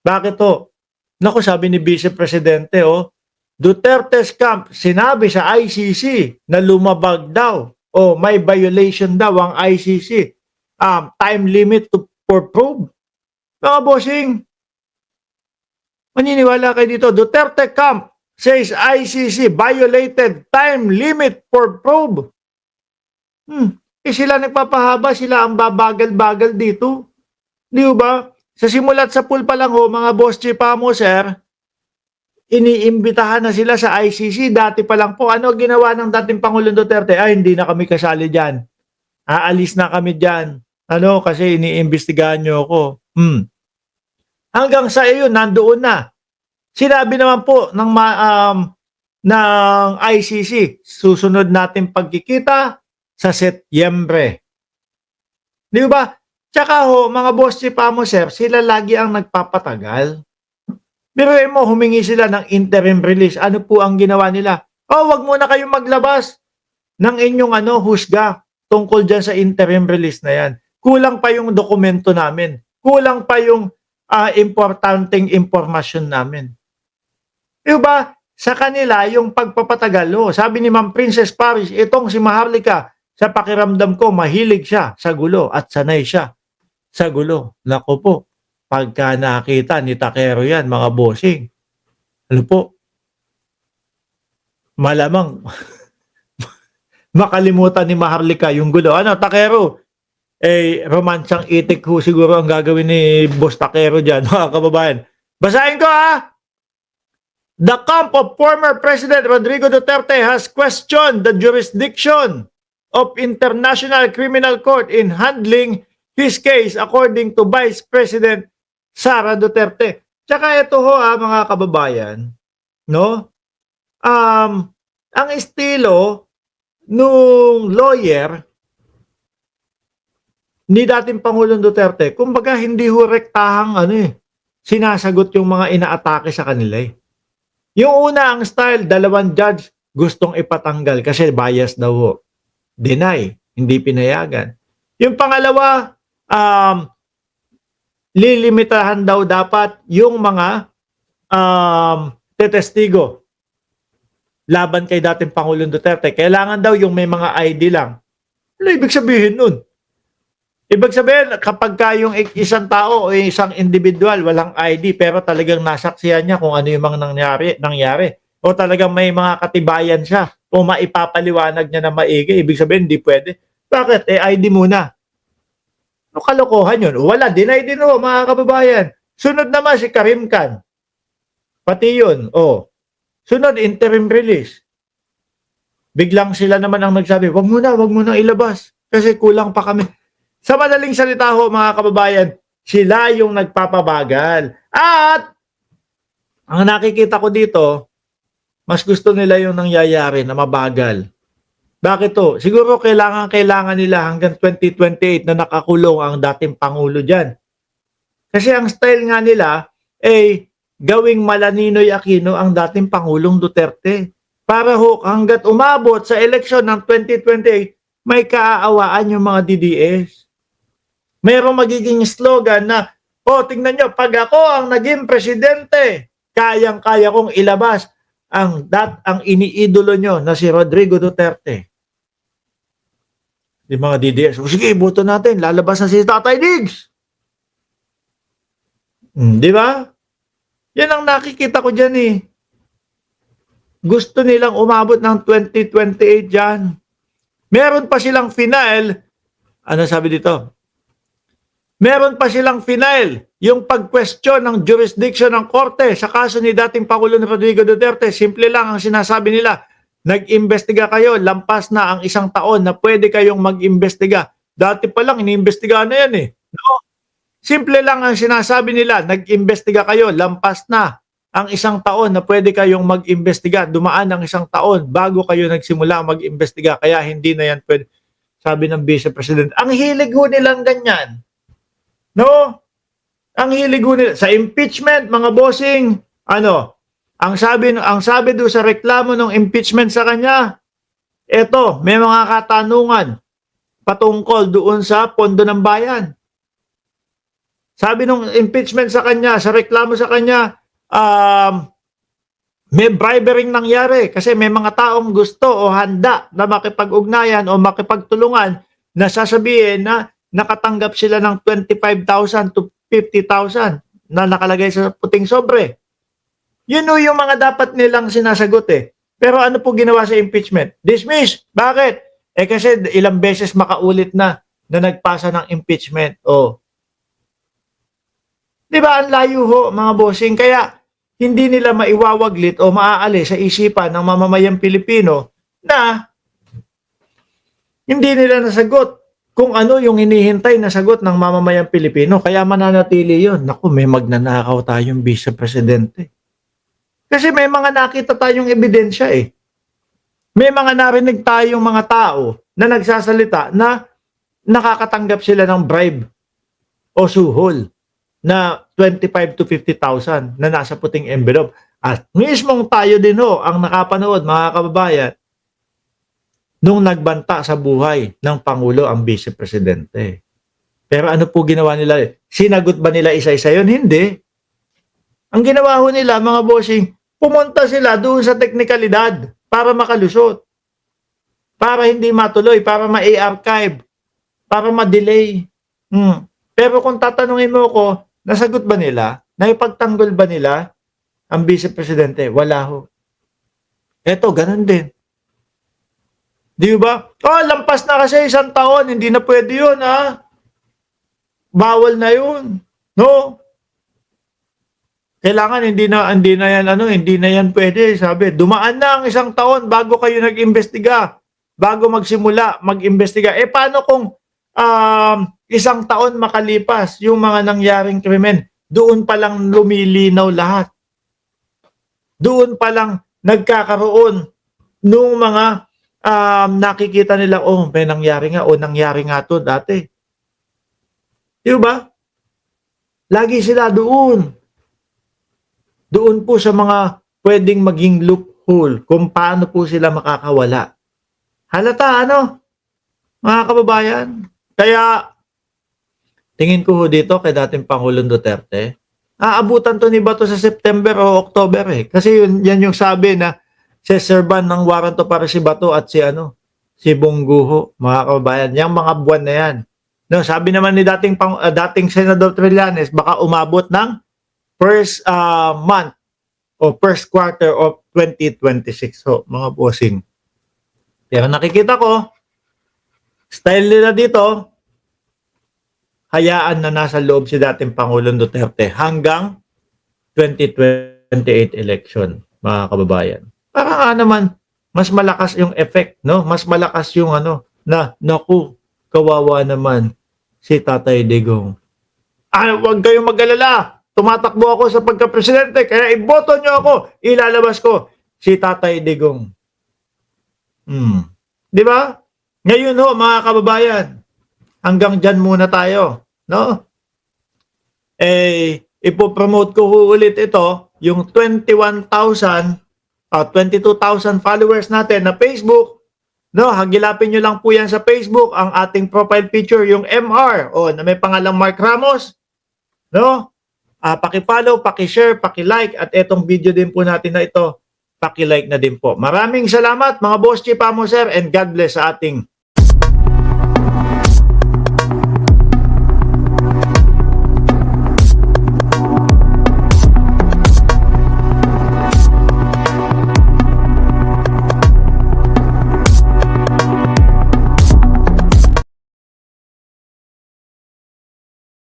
Bakit to? Naku, sabi ni Vice Presidente, Duterte's camp sinabi sa ICC na lumabag daw o may violation daw ang ICC. Time limit for probe. Mga bossing, maniniwala kayo dito. Duterte camp says ICC violated time limit for probe. Sila nagpapahaba, sila ang babagal-bagal dito. Di ba? Sa simulat sa pool pa lang mga boss chipa mo, sir, iniimbitahan na sila sa ICC. Dati pa lang po, ano ginawa ng dating Pangulong Duterte? Hindi na kami kasali dyan. Aalis na kami dyan. Kasi iniimbestigahan nyo ako. Hanggang sa iyo, nandoon na. Sinabi naman po ng ICC, susunod natin pagkikita sa Setyembre. Di ba? Tsaka mga boss chipa mo, sir, sila lagi ang nagpapatagal. Pero mo, humingi sila ng interim release. Ano po ang ginawa nila? Wag muna kayong maglabas ng inyong husga tungkol dyan sa interim release na yan. Kulang pa yung dokumento namin. Kulang pa yung importanteng impormasyon namin. Diba? Sa kanila, yung pagpapatagal, sabi ni Ma'am Princess Paris, itong si Maharlika, sa pakiramdam ko, mahilig siya sa gulo at sanay siya sa gulo. Naku po, pagka nakita ni Takero yan, mga bossing, malamang makalimutan ni Maharlika yung gulo. Takero? Romansang itik ho siguro ang gagawin ni Boss Takero dyan, mga kababayan. Basahin ko The camp of former President Rodrigo Duterte has questioned the jurisdiction of International Criminal Court in handling his case according to Vice President Sara Duterte. Tsaka ito mga kababayan, ang estilo nung lawyer ni dating Pangulong Duterte, kumbaga hindi rektahang sinasagot yung mga inaatake sa kanila. Yung una, ang style, dalawang judge gustong ipatanggal kasi bias daw. Deny, hindi pinayagan. Yung pangalawa, lilimitahan daw dapat yung mga tetestigo laban kay dating Pangulong Duterte. Kailangan daw yung may mga ID lang. Ano ibig sabihin nun? Ibig sabihin, kapag yung isang tao o isang individual walang ID pero talagang nasaksihan niya kung ano yung mga nangyari o talagang may mga katibayan siya o maipapaliwanag niya na maigi, ibig sabihin hindi pwede. Bakit? ID muna. Kalokohan yun. Wala, deny din mga kababayan. Sunod naman si Karim Khan. Pati yun. Sunod, interim release. Biglang sila naman ang nagsabi, wag muna ilabas kasi kulang pa kami. Sa madaling salita mga kababayan, sila yung nagpapabagal. At ang nakikita ko dito, mas gusto nila yung nangyayari na mabagal. Bakit to? Siguro kailangan nila hanggang 2028 na nakakulong ang dating Pangulo dyan. Kasi ang style nga nila gawing Malaninoy Aquino ang dating Pangulong Duterte. Para hanggat umabot sa eleksyon ng 2028, may kaaawaan yung mga DDS. Mayroong magiging slogan na, tingnan nyo, pag ako ang naging presidente, kayang-kaya kong ilabas ang iniidolo nyo na si Rodrigo Duterte. Di mga DDS, sige, boto natin, lalabas na si Tatay Diggs. Di ba? Yan ang nakikita ko dyan Gusto nilang umabot ng 2028 dyan. Meron pa silang final. Ano sabi dito? Meron pa silang final, yung pag-question ng jurisdiction ng korte sa kaso ni dating Pangulong Rodrigo Duterte. Simple lang ang sinasabi nila, nag-imbestiga kayo, lampas na ang 1 taon na pwede kayong mag-imbestiga. Dati pa lang, iniimbestigahan na yan No? Simple lang ang sinasabi nila, nag-imbestiga kayo, lampas na ang 1 taon na pwede kayong mag-imbestiga. Dumaan ang 1 taon bago kayo nagsimula mag-imbestiga, kaya hindi na yan pwede. Sabi ng Vice President, ang hilig nilang ganyan. No? Ang hilig nila sa impeachment, mga bossing, ang sabi do sa reklamo ng impeachment sa kanya, may mga katanungan patungkol doon sa pondo ng bayan. Sabi nung impeachment sa kanya, sa reklamo sa kanya, may bribering nangyari kasi may mga taong gusto o handa na makipag-ugnayan o makipagtulungan na sasabihin na nakatanggap sila ng 25,000 to 50,000 na nakalagay sa puting sobre. Yun o yung mga dapat nilang sinasagot eh. Pero ano po ginawa sa impeachment? Dismiss. Bakit? Eh kasi ilang beses makaulit na nagpasa ng impeachment. Oh. Di ba ang layo ho mga bossing? Kaya hindi nila maiwawaglit o maaalis sa isipan ng mamamayang Pilipino na hindi nila nasagot kung ano yung hinihintay na sagot ng mamamayang Pilipino. Kaya mananatili yun. Naku, may magnanakaw tayong Vice Presidente. Kasi may mga nakita tayong ebidensya eh. May mga narinig tayong mga tao na nagsasalita na nakakatanggap sila ng bribe o suhol na 25 to 50,000 na nasa puting envelope. At mismong tayo din ho ang nakapanood mga kababayan nung nagbanta sa buhay ng Pangulo ang Vice Presidente. Pero ano po ginawa nila? Sinagot ba nila isa-isa yun? Hindi. Ang ginawa ho nila mga bossing, pumunta sila doon sa teknikalidad para makalusot. Para hindi matuloy, para ma-archive, para ma-delay. Pero kung tatanungin mo ko, nasagot ba nila? Naipagtanggol ba nila ang Vice Presidente? Wala ho. Eto, ganun din. Di ba? Oh, lampas na kasi 1 taon, hindi na pwede yun, ha? Bawal na yun. No? Kailangan hindi na yan pwede, sabi. Dumaan na ang 1 taon bago kayo nag-imbestiga, bago magsimula mag-imbestiga. Eh paano kung 1 taon makalipas yung mga nangyaring krimen? Doon pa lang lumilinaw lahat. Doon pa lang nagkakaroon nung mga nakikita nila, oh, may nangyari nga, o nangyari nga to dati. Di ba? Lagi sila doon. Doon po sa mga pwedeng maging loophole kung paano po sila makakawala. Halata, ano? Mga kababayan. Kaya, tingin ko dito kay dating Pangulong Duterte, aabutan to ni Bato sa September o October eh. Kasi yan yung sabi na seserban ng warrant of arrest si Bato at si Bongguho, mga kababayan. Yang mga buwan na yan. No, sabi naman ni dating Senador Trillanes, baka umabot ng first month o first quarter of 2026. So, mga bossing. Pero nakikita ko, style nila dito, hayaan na nasa loob si dating Pangulong Duterte hanggang 2028 election, mga kababayan. Para nga naman, mas malakas yung effect, no? Mas malakas yung naku, kawawa naman si Tatay Digong. Huwag kayong mag-alala. Tumatakbo ako sa pagka-presidente, kaya iboto nyo ako, ilalabas ko si Tatay Digong. Di ba? Ngayon ho, mga kababayan, hanggang dyan muna tayo, no? Ipopromote ko ulit ito, yung 22,000 followers natin na Facebook, no? Hagilapin nyo lang po yan sa Facebook, ang ating profile picture, yung MR, na may pangalang Mark Ramos, no? Paki-follow, paki-share, paki-like, at etong video din po natin na ito, paki-like na din po. Maraming salamat mga Boss Chief Amo Sir, and God bless sa ating